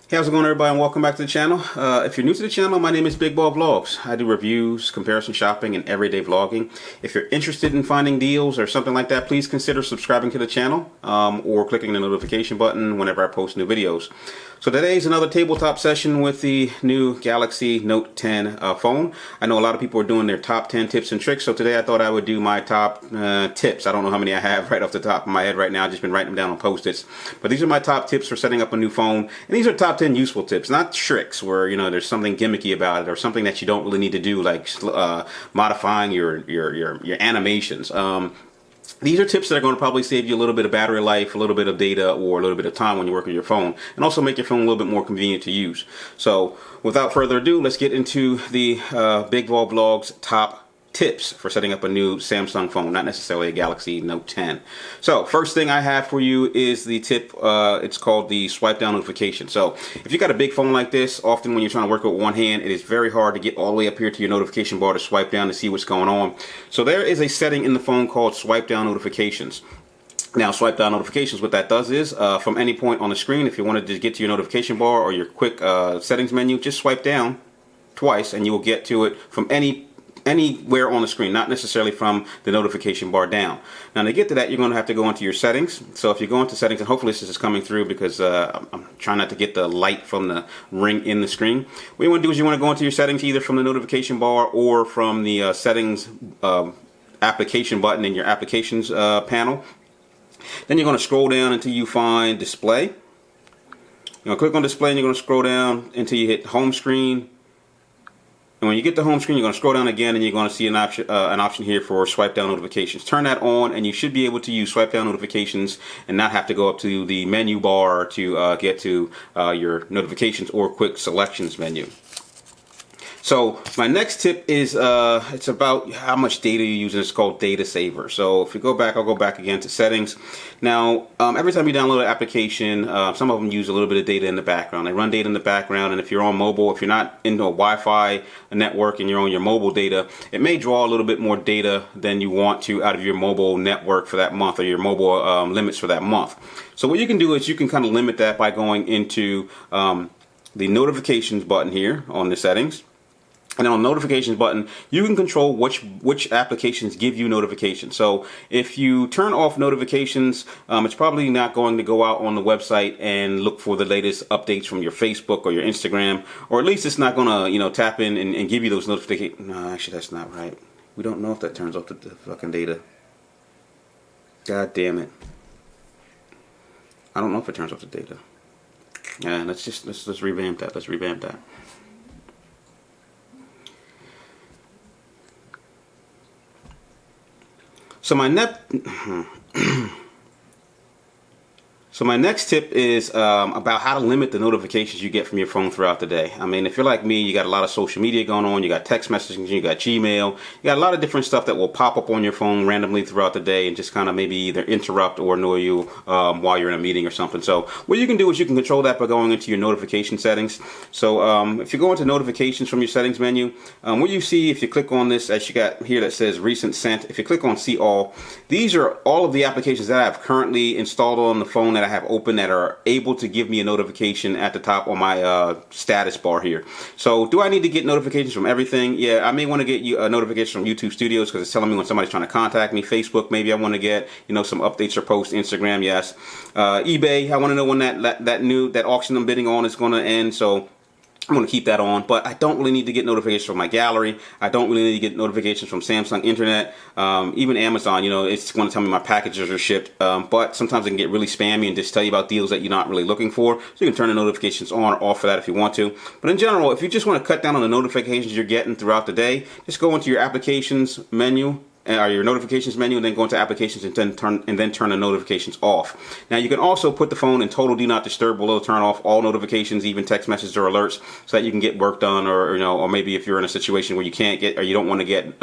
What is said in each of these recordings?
Hey, how's it going, everybody, and welcome back to the channel. If you're new to the channel, my name is Big Ball Vlogs. I do reviews, comparison shopping, and everyday vlogging. If you're interested in finding deals or something like that, please consider subscribing to the channel or clicking the notification button whenever I post new videos. So today's another tabletop session with the new Galaxy Note 10 phone. I know a lot of people are doing their top 10 tips and tricks, so today I thought I would do my top tips. I don't know how many I have right off the top of my head right now. I've just been writing them down on Post-its. But these are my top tips for setting up a new phone. And these are top 10 useful tips, not tricks where, you know, there's something gimmicky about it or something that you don't really need to do, like modifying your animations. These are tips that are going to probably save you a little bit of battery life, a little bit of data, or a little bit of time when you work on your phone, and also make your phone a little bit more convenient to use. So without further ado, let's get into the Big Ball Vlogs top tips for setting up a new Samsung phone, not necessarily a Galaxy Note 10. So first thing I have for you is the tip. It's called the swipe down notification. So if you got a big phone like this, often when you're trying to work with one hand, it is very hard to get all the way up here to your notification bar to swipe down to see what's going on. So there is a setting in the phone called swipe down notifications. Now, swipe down notifications, what that does is, from any point on the screen, if you want to just get to your notification bar or your quick settings menu, just swipe down twice and you will get to it from anywhere on the screen, not necessarily from the notification bar down. Now, to get to that, you're going to have to go into your settings. So if you go into settings, and hopefully this is coming through because I'm trying not to get the light from the ring in the screen. What you want to do is you want to go into your settings either from the notification bar or from the settings application button in your applications panel. Then you're going to scroll down until you find display. You're going to click on display and you're going to scroll down until you hit home screen. And when you get to home screen, you're going to scroll down again and you're going to see an option here for swipe down notifications. Turn that on and you should be able to use swipe down notifications and not have to go up to the menu bar to get to your notifications or quick selections menu. So my next tip is it's about how much data you use, and it's called Data Saver. So if you go back, I'll go back again to settings. Now, every time you download an application, some of them use a little bit of data in the background. They run data in the background, and if you're on mobile, if you're not into a Wi-Fi network and you're on your mobile data, it may draw a little bit more data than you want to out of your mobile network for that month or your mobile limits for that month. So what you can do is you can kind of limit that by going into the notifications button here on the settings. And then on the notifications button, you can control which applications give you notifications. So if you turn off notifications, it's probably not going to go out on the website and look for the latest updates from your Facebook or your Instagram, or at least it's not going to, you know, tap in and give you those notifications. No, actually, that's not right. We don't know if that turns off the fucking data. God damn it. I don't know if it turns off the data. Yeah, let's revamp that. Let's revamp that. So my next tip is about how to limit the notifications you get from your phone throughout the day. I mean, if you're like me, you got a lot of social media going on, you got text messaging, you got Gmail, you got a lot of different stuff that will pop up on your phone randomly throughout the day and just kind of maybe either interrupt or annoy you while you're in a meeting or something. So what you can do is you can control that by going into your notification settings. So if you go into notifications from your settings menu, what you see if you click on this, as you got here that says recent sent, if you click on see all, these are all of the applications that I have currently installed on the phone that I have open that are able to give me a notification at the top on my status bar here. So do I need to get notifications from everything? Yeah, I may want to get you a notification from YouTube Studios because it's telling me when somebody's trying to contact me. Facebook, maybe I want to get, you know, some updates or posts. Instagram, yes. eBay, I want to know when that auction I'm bidding on is going to end. So I'm going to keep that on, but I don't really need to get notifications from my gallery. I don't really need to get notifications from Samsung Internet, even Amazon. You know, it's going to tell me my packages are shipped, but sometimes it can get really spammy and just tell you about deals that you're not really looking for. So you can turn the notifications on or off for that if you want to. But in general, if you just want to cut down on the notifications you're getting throughout the day, just go into your applications menu, or your notifications menu, and then go into applications and then turn the notifications off. Now you can also put the phone in total do not disturb. It'll turn off all notifications, even text messages or alerts, so that you can get work done, or you know, or maybe if you're in a situation where you can't get, or you don't want to get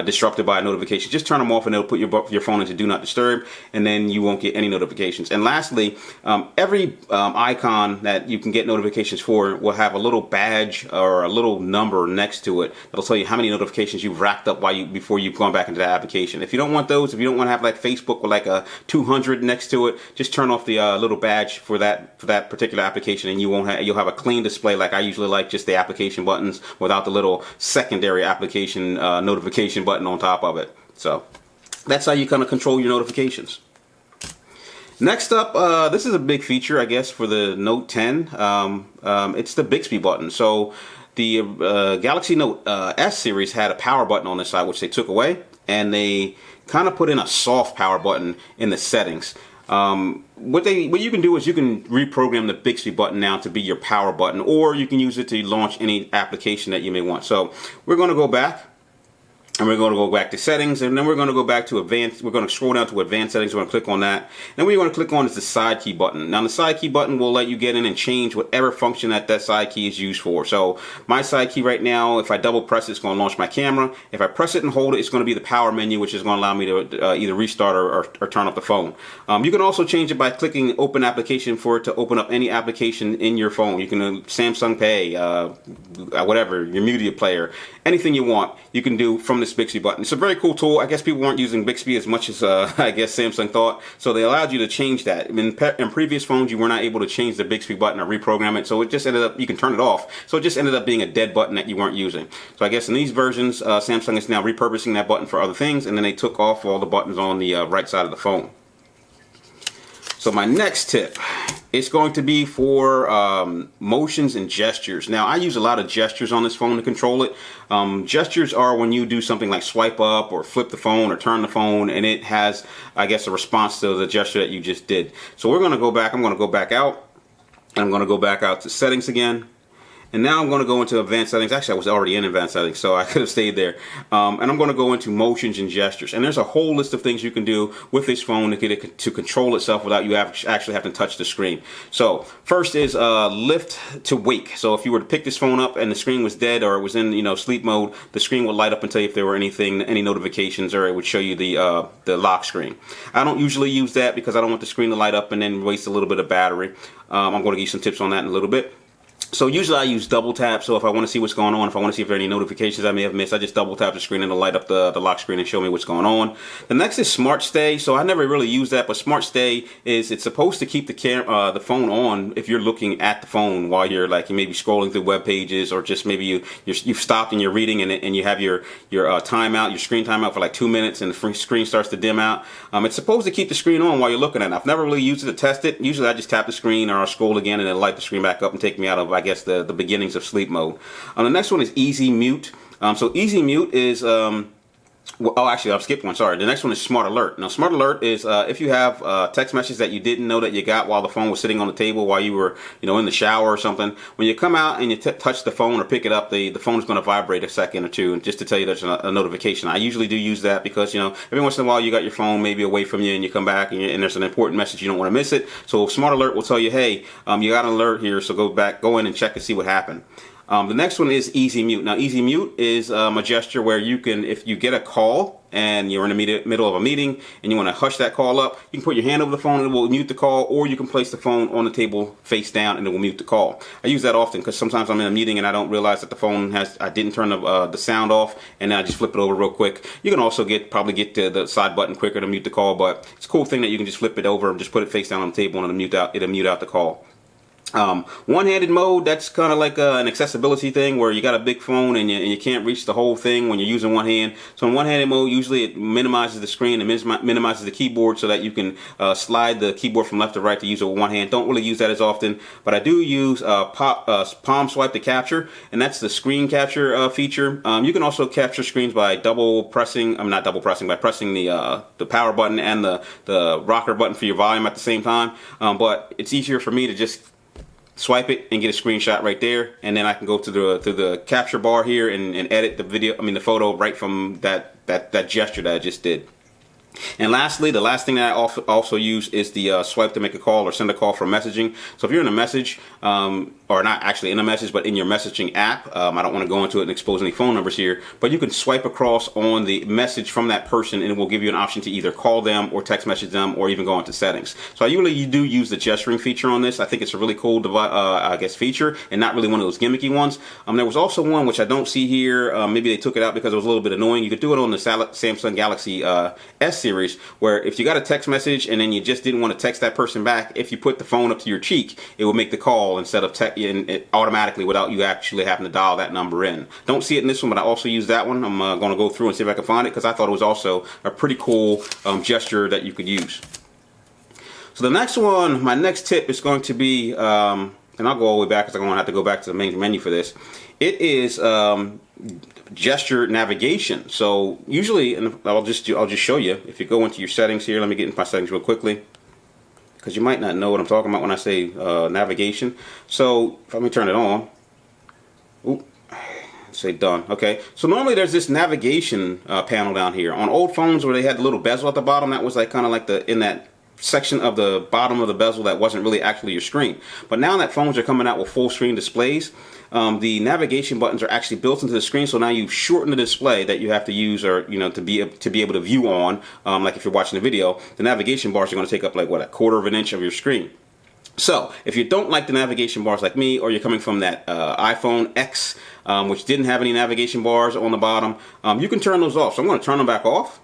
disrupted by a notification, just turn them off and it'll put your phone into do not disturb, and then you won't get any notifications. And lastly, every icon that you can get notifications for will have a little badge or a little number next to it that'll tell you how many notifications you've racked up before you you've gone back into that application. If you don't want those, if you don't want to have like Facebook with like a 200 next to it, just turn off the little badge for that particular application, and you'll have a clean display. Like I usually like just the application buttons without the little secondary application notification button on top of it. So that's how you kind of control your notifications. Next up, this is a big feature, I guess, for the Note 10. It's the Bixby button. So the Galaxy Note S series had a power button on this side, which they took away, and they kind of put in a soft power button in the settings. What you can do is you can reprogram the Bixby button now to be your power button, or you can use it to launch any application that you may want. So we're going to go back. And we're going to go back to settings, and then we're going to go back to advanced. We're going to scroll down to advanced settings. We're going to click on that. And what you're going to click on is the side key button. Now the side key button will let you get in and change whatever function that side key is used for. So my side key right now, if I double press it, it's going to launch my camera. If I press it and hold it, it's going to be the power menu, which is going to allow me to either restart or turn off the phone. You can also change it by clicking open application for it to open up any application in your phone. You can Samsung Pay, whatever, your media player, anything you want, you can do from this Bixby button. It's a very cool tool. I guess people weren't using Bixby as much as I guess Samsung thought, so they allowed you to change that. In previous phones, you were not able to change the Bixby button or reprogram it, so it just ended up, you can turn it off, so it just ended up being a dead button that you weren't using. So I guess in these versions, Samsung is now repurposing that button for other things, and then they took off all the buttons on the right side of the phone. So my next tip is going to be for motions and gestures. Now, I use a lot of gestures on this phone to control it. Gestures are when you do something like swipe up or flip the phone or turn the phone, and it has, I guess, a response to the gesture that you just did. So we're going to go back. I'm going to go back out, and I'm going to go back out to settings again. And now I'm going to go into advanced settings. Actually, I was already in advanced settings, so I could have stayed there. And I'm going to go into motions and gestures. And there's a whole list of things you can do with this phone to get it to control itself without you actually having to touch the screen. So first is lift to wake. So if you were to pick this phone up and the screen was dead or it was in sleep mode, the screen would light up and tell you if there were any notifications, or it would show you the lock screen. I don't usually use that because I don't want the screen to light up and then waste a little bit of battery. I'm going to give you some tips on that in a little bit. So usually I use double tap. So if I want to see what's going on, if I want to see if there are any notifications I may have missed, I just double tap the screen and it'll light up the lock screen and show me what's going on. The next is Smart Stay. So I never really use that, but Smart Stay it's supposed to keep the phone on if you're looking at the phone while you're like, you may be scrolling through web pages, or just maybe you've stopped and you're reading and you have your timeout, your screen timeout for like 2 minutes, and the screen starts to dim out. It's supposed to keep the screen on while you're looking at it. I've never really used it to test it. Usually I just tap the screen or I'll scroll again and it'll light the screen back up and take me out of, I guess, the beginnings of sleep mode. The next one is Easy Mute. So Easy Mute is actually, I've skipped one. Sorry. The next one is Smart Alert. Now, Smart Alert is if you have text messages that you didn't know that you got while the phone was sitting on the table while you were, in the shower or something. When you come out and you touch the phone or pick it up, the phone is going to vibrate a second or two, and just to tell you there's a notification. I usually do use that because every once in a while you got your phone maybe away from you and you come back and there's an important message, you don't want to miss it. So Smart Alert will tell you, hey, you got an alert here, so go in and check and see what happened. The next one is Easy Mute. Now, Easy Mute is a gesture where you can, if you get a call and you're in the middle of a meeting and you want to hush that call up, you can put your hand over the phone and it will mute the call, or you can place the phone on the table face down and it will mute the call. I use that often because sometimes I'm in a meeting and I don't realize that the phone I didn't turn the sound off, and then I just flip it over real quick. You can also probably get to the side button quicker to mute the call, but it's a cool thing that you can just flip it over and just put it face down on the table and it'll mute out the call. One-handed mode, that's kind of like an accessibility thing where you got a big phone and you can't reach the whole thing when you're using one hand. So in one-handed mode, usually it minimizes the screen and minimizes the keyboard so that you can slide the keyboard from left to right to use it with one hand. Don't really use that as often, but I do use palm swipe to capture, and that's the screen capture feature. You can also capture screens by by pressing the power button and the rocker button for your volume at the same time. But it's easier for me to just swipe it and get a screenshot right there, and then I can go to the capture bar here and edit the photo right from that gesture that I just did. And lastly, the last thing that I also use is the swipe to make a call or send a call from messaging. So if you're in a message, or not actually in a message, but in your messaging app, I don't want to go into it and expose any phone numbers here, but you can swipe across on the message from that person and it will give you an option to either call them or text message them or even go into settings. So I usually do use the gesturing feature on this. I think it's a really cool feature and not really one of those gimmicky ones. There was also one which I don't see here. Maybe they took it out because it was a little bit annoying. You could do it on the Samsung Galaxy S series, where if you got a text message and then you just didn't want to text that person back, if you put the phone up to your cheek, it would make the call instead of automatically without you actually having to dial that number in. Don't see it in this one, but I also use that one. I'm going to go through and see if I can find it because I thought it was also a pretty cool gesture that you could use. So the next one, my next tip is going to be, and I'll go all the way back because I'm going to have to go back to the main menu for this. It is gesture navigation. So usually, and I'll just show you. If you go into your settings here, let me get into my settings real quickly, because you might not know what I'm talking about when I say navigation. So let me turn it on. Ooh, say done. Okay. So normally there's this navigation panel down here. On old phones where they had the little bezel at the bottom, that was like kind of like in that section of the bottom of the bezel that wasn't really actually your screen. But now that phones are coming out with full screen displays, the navigation buttons are actually built into the screen. So now you shorten the display that you have to use, or to be able to view on. Like if you're watching a video, the navigation bars are going to take up like what, 1/4 of an inch of your screen. So if you don't like the navigation bars like me, or you're coming from that iPhone X, which didn't have any navigation bars on the bottom, you can turn those off. So I'm going to turn them back off.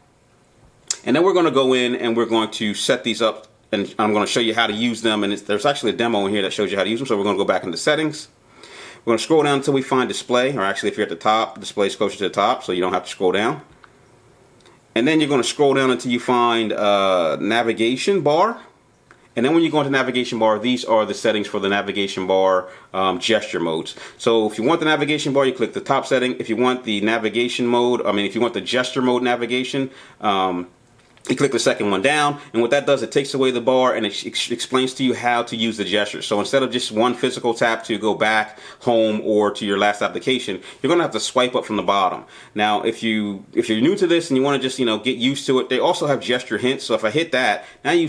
And then we're going to go in and we're going to set these up, and I'm going to show you how to use them. And there's actually a demo in here that shows you how to use them. So we're going to go back into settings. We're going to scroll down until we find display, or actually if you're at the top, display is closer to the top, so you don't have to scroll down. And then you're going to scroll down until you find navigation bar. And then when you go into navigation bar, these are the settings for the navigation bar gesture modes. So if you want the navigation bar, you click the top setting. If you want the navigation mode, if you want the gesture mode navigation, you click the second one down, and what that does, it takes away the bar and it explains to you how to use the gesture. So instead of just one physical tap to go back, home, or to your last application, you're going to have to swipe up from the bottom. Now, if you're new to this and you want to just get used to it, they also have gesture hints. So if I hit that, now you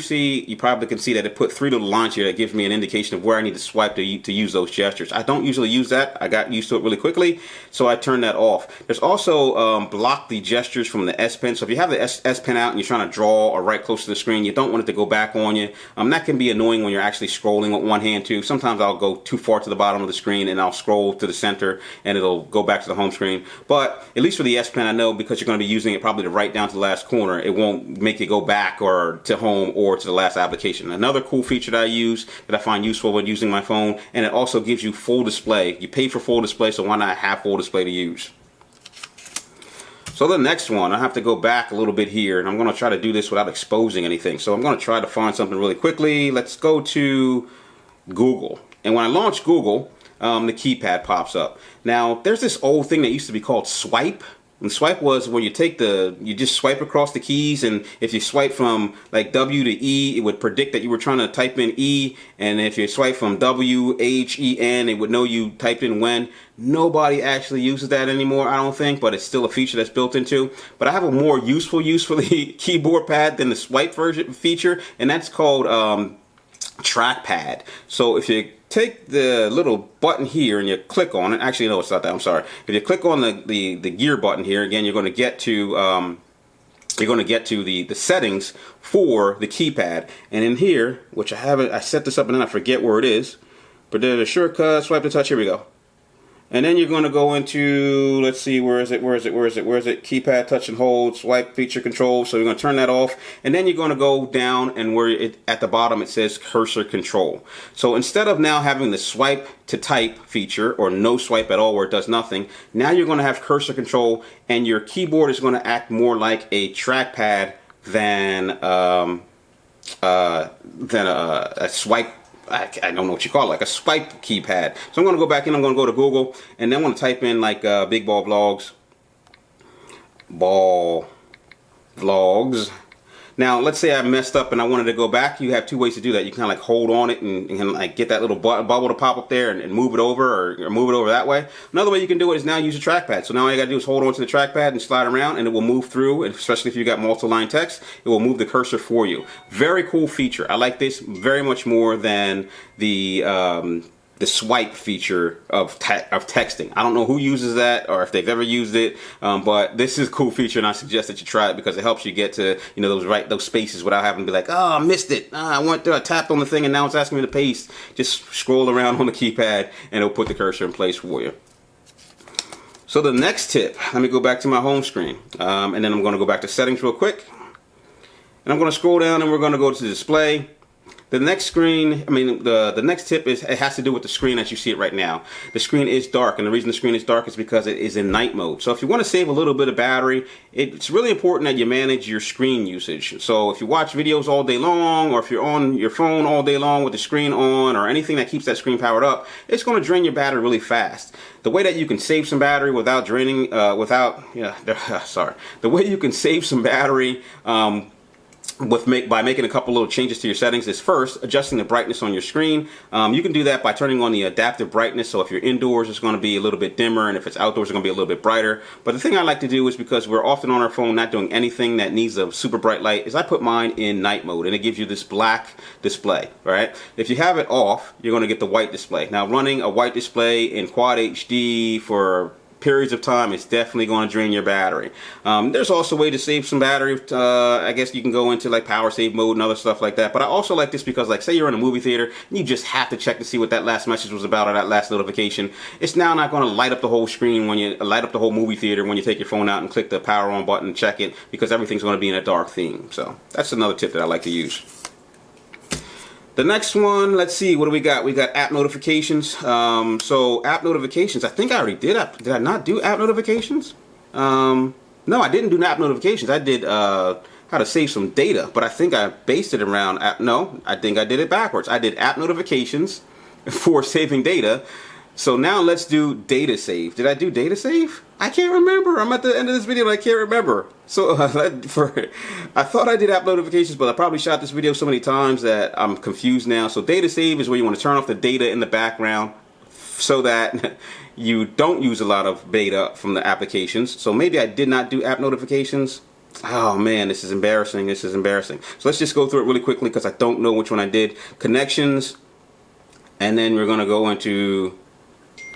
probably can see that it put 3 little lines here that gives me an indication of where I need to swipe to use those gestures. I don't usually use that. I got used to it really quickly, so I turned that off. There's also block the gestures from the S Pen. So if you have the S Pen out and you're trying to draw or write close to the screen, you don't want it to go back on you. That can be annoying when you're actually scrolling with one hand too. Sometimes I'll go too far to the bottom of the screen and I'll scroll to the center and it'll go back to the home screen. But at least for the S Pen, I know because you're going to be using it probably to write down to the last corner, it won't make it go back or to home or to the last application. Another cool feature that I use that I find useful when using my phone, and it also gives you full display. You pay for full display, so why not have full display to use? So the next one, I have to go back a little bit here, and I'm going to try to do this without exposing anything. So I'm going to try to find something really quickly. Let's go to Google. And when I launch Google, the keypad pops up. Now, there's this old thing that used to be called swipe. And swipe was when you just swipe across the keys, and if you swipe from like W to E, it would predict that you were trying to type in E, and if you swipe from W, H, E, N, it would know you typed in when. Nobody actually uses that anymore, I don't think, but it's still a feature that's built into. But I have a more useful use for the keyboard pad than the swipe feature, and that's called trackpad. So if you take the little button here and you click on it, actually no, it's not that, I'm sorry. If you click on the gear button here, again, you're going to get to the settings for the keypad. And in here, which I set this up and then I forget where it is, but there's a shortcut, swipe to touch, here we go. And then you're going to go into, let's see, where is it? Keypad, touch and hold, swipe, feature control. So you're going to turn that off. And then you're going to go down, and at the bottom it says cursor control. So instead of now having the swipe to type feature, or no swipe at all where it does nothing, now you're going to have cursor control, and your keyboard is going to act more like a trackpad than a swipe. I don't know what you call it, like a swipe keypad. So I'm going to go back in, I'm going to go to Google, and then I'm going to type in like Big Ball Vlogs. Now, let's say I messed up and I wanted to go back. You have two ways to do that. You can kind of like hold on it and like get that little bubble to pop up there and move it over or move it over that way. Another way you can do it is now use a trackpad. So now all you got to do is hold on to the trackpad and slide around, and it will move through. And especially if you got multi-line text, it will move the cursor for you. Very cool feature. I like this very much more than the swipe feature of texting. I don't know who uses that or if they've ever used it, but this is a cool feature, and I suggest that you try it because it helps you get to those spaces without having to be like, oh, I missed it. I went there, I tapped on the thing, and now it's asking me to paste. Just scroll around on the keypad, and it'll put the cursor in place for you. So the next tip, let me go back to my home screen, and then I'm going to go back to settings real quick, and I'm going to scroll down, and we're going to go to display. The next screen, the next tip is it has to do with the screen as you see it right now. The screen is dark, and the reason the screen is dark is because it is in night mode. So if you want to save a little bit of battery, it's really important that you manage your screen usage. So if you watch videos all day long, or if you're on your phone all day long with the screen on, or anything that keeps that screen powered up, it's going to drain your battery really fast. The way that you can save some battery without draining, the way you can save some battery, by making a couple little changes to your settings is first adjusting the brightness on your screen. You can do that by turning on the adaptive brightness. So if you're indoors, it's going to be a little bit dimmer, and if it's outdoors, it's going to be a little bit brighter. But the thing I like to do is, because we're often on our phone not doing anything that needs a super bright light, is I put mine in night mode, and it gives you this black display. Right? If you have it off, you're going to get the white display. Now, running a white display in Quad HD for periods of time, it's definitely going to drain your battery. There's also a way to save some battery. I guess you can go into like power save mode and other stuff like that. But I also like this because, like, say you're in a movie theater and you just have to check to see what that last message was about or that last notification. It's now not going to light up the whole screen when you light up the whole movie theater when you take your phone out and click the power on button and check it, because everything's going to be in a dark theme. So that's another tip that I like to use. The next one, let's see, what do we got? We got app notifications. So app notifications, I think I already did. Did I not do app notifications? No, I didn't do app notifications. I did how to save some data, but I think I based it around app. No, I think I did it backwards. I did app notifications for saving data. So now let's do data save. Did I do data save? I can't remember. I'm at the end of this video and I can't remember. So I thought I did app notifications, but I probably shot this video so many times that I'm confused now. So data save is where you want to turn off the data in the background so that you don't use a lot of data from the applications. So maybe I did not do app notifications. Oh man, this is embarrassing. This is embarrassing. So let's just go through it really quickly because I don't know which one I did. Connections, and then we're going to go into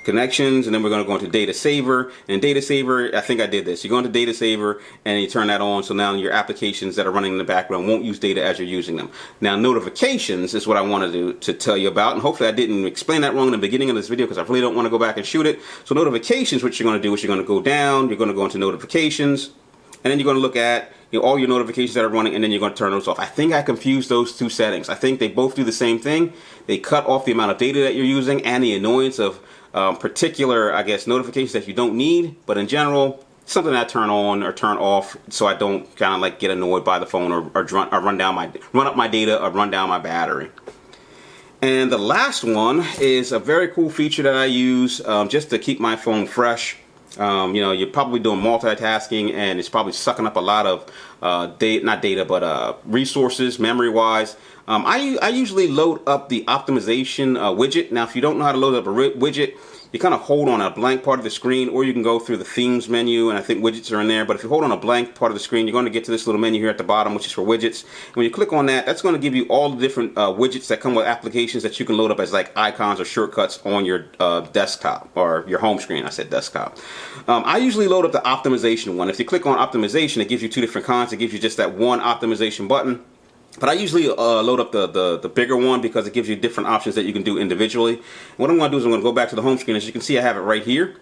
connections, and then we're going to go into data saver. And data saver, I think I did this. You go into data saver and you turn that on, so now your applications that are running in the background won't use data as you're using them. Now notifications is what I wanted to tell you about, and hopefully I didn't explain that wrong in the beginning of this video because I really don't want to go back and shoot it. So notifications, what you're going to do is you're going to go down, you're going to go into notifications, and then you're going to look at all your notifications that are running, and then you're going to turn those off. I think I confused those two settings. I think they both do the same thing. They cut off the amount of data that you're using and the annoyance of particular, I guess, notifications that you don't need. But in general, something I turn on or turn off so I don't kind of like get annoyed by the phone or run up my data or run down my battery. And the last one is a very cool feature that I use just to keep my phone fresh. You're probably doing multitasking and it's probably sucking up a lot of resources memory-wise. I usually load up the optimization widget. Now, if you don't know how to load up a widget, you kind of hold on a blank part of the screen, or you can go through the themes menu, and I think widgets are in there. But if you hold on a blank part of the screen, you're going to get to this little menu here at the bottom, which is for widgets. When you click on that, that's going to give you all the different widgets that come with applications that you can load up as like icons or shortcuts on your desktop or your home screen. I said desktop. I usually load up the optimization one. If you click on optimization, it gives you two different kinds. It gives you just that one optimization button. But I usually load up the bigger one because it gives you different options that you can do individually. And what I'm going to do is I'm going to go back to the home screen. As you can see, I have it right here.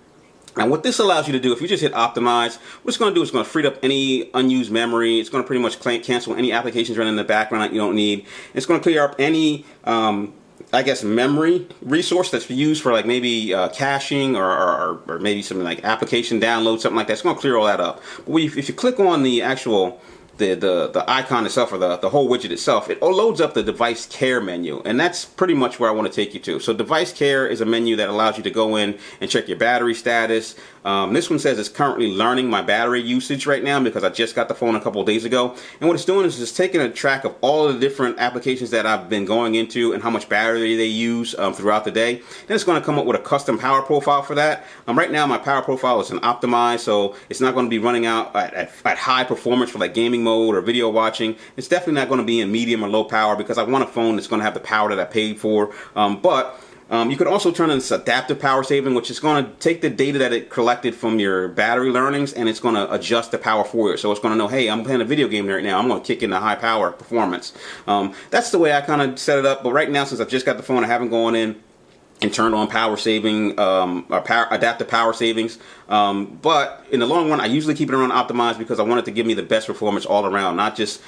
And what this allows you to do, if you just hit optimize, what it's going to do is it's going to free up any unused memory. It's going to pretty much cancel any applications running in the background that you don't need. It's going to clear up any memory resource that's used for like maybe caching or maybe something like application download, something like that. It's going to clear all that up. But if you click on the actual the icon itself, or the whole widget itself, it loads up the device care menu, and that's pretty much where I want to take you to. So device care is a menu that allows you to go in and check your battery status. This one says it's currently learning my battery usage right now because I just got the phone a couple of days ago, and what it's doing is it's taking a track of all of the different applications that I've been going into and how much battery they use throughout the day. Then it's going to come up with a custom power profile for that. Right now my power profile is an optimized, so it's not going to be running out at high performance for like gaming mode or video watching. It's definitely not going to be in medium or low power because I want a phone that's going to have the power that I paid for. You could also turn on this adaptive power saving, which is going to take the data that it collected from your battery learnings, and it's going to adjust the power for you. So it's going to know, hey, I'm playing a video game right now, I'm going to kick in the high power performance. That's the way I kind of set it up. But right now, since I've just got the phone, I haven't gone in and turned on power saving, adaptive power savings. But in the long run, I usually keep it around optimized because I want it to give me the best performance all around, not just,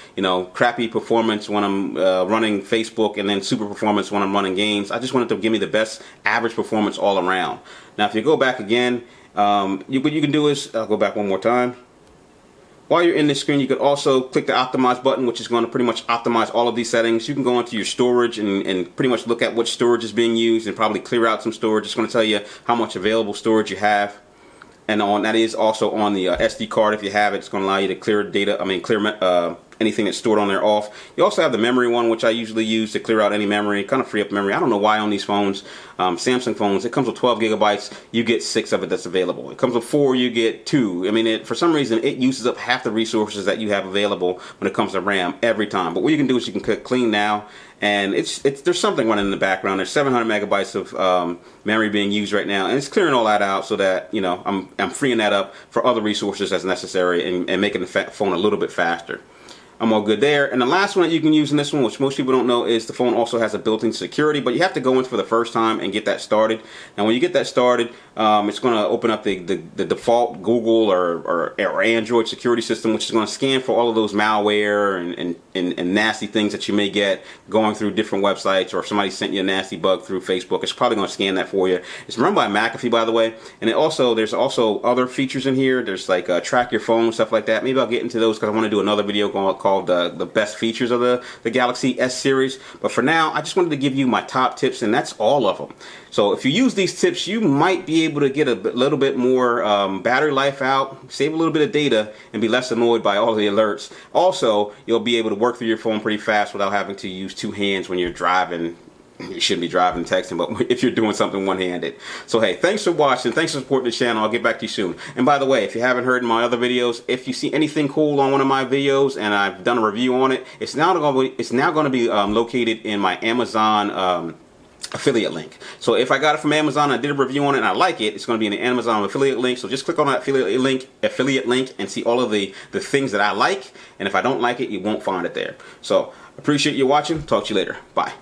crappy performance when I'm running Facebook and then super performance when I'm running games. I just want it to give me the best average performance all around. Now, if you go back again, what you can do is, I'll go back one more time. While you're in this screen, you could also click the optimize button, which is going to pretty much optimize all of these settings. You can go into your storage and pretty much look at which storage is being used and probably clear out some storage. It's going to tell you how much available storage you have. And that is also on the SD card. If you have it, it's going to allow you to clear data. Clear anything that's stored on there off. You also have the memory one, which I usually use to clear out any memory, kind of free up memory. I don't know why on these phones, Samsung phones, it comes with 12 gigabytes. You get 6 of it that's available. It comes with 4, you get 2. For some reason, it uses up half the resources that you have available when it comes to RAM every time. But what you can do is you can click clean now, and there's something running in the background. There's 700 megabytes of memory being used right now, and it's clearing all that out so that I'm freeing that up for other resources as necessary and making the phone a little bit faster. I'm all good there. And the last one that you can use in this one, which most people don't know, is the phone also has a built-in security, but you have to go in for the first time and get that started. And when you get that started, it's going to open up the default Google or Android security system, which is going to scan for all of those malware and nasty things that you may get going through different websites, or if somebody sent you a nasty bug through Facebook, it's probably going to scan that for you. It's run by McAfee, by the way. And there's also other features in here. There's like track your phone, stuff like that. Maybe I'll get into those because I want to do another video called the best features of the Galaxy S series. But for now, I just wanted to give you my top tips, and that's all of them. So if you use these tips, you might be able to get a little bit more battery life out, save a little bit of data, and be less annoyed by all the alerts. Also, you'll be able to work through your phone pretty fast without having to use 2 hands when you're driving. You shouldn't be driving and texting, but if you're doing something one-handed. So hey, thanks for watching. Thanks for supporting the channel. I'll get back to you soon. And by the way, if you haven't heard my other videos, if you see anything cool on one of my videos and I've done a review on it, it's now going to be located in my Amazon affiliate link. So if I got it from Amazon, I did a review on it and I like it, it's going to be in the Amazon affiliate link. So just click on that affiliate link and see all of the things that I like. And if I don't like it, you won't find it there. So appreciate you watching. Talk to you later. Bye.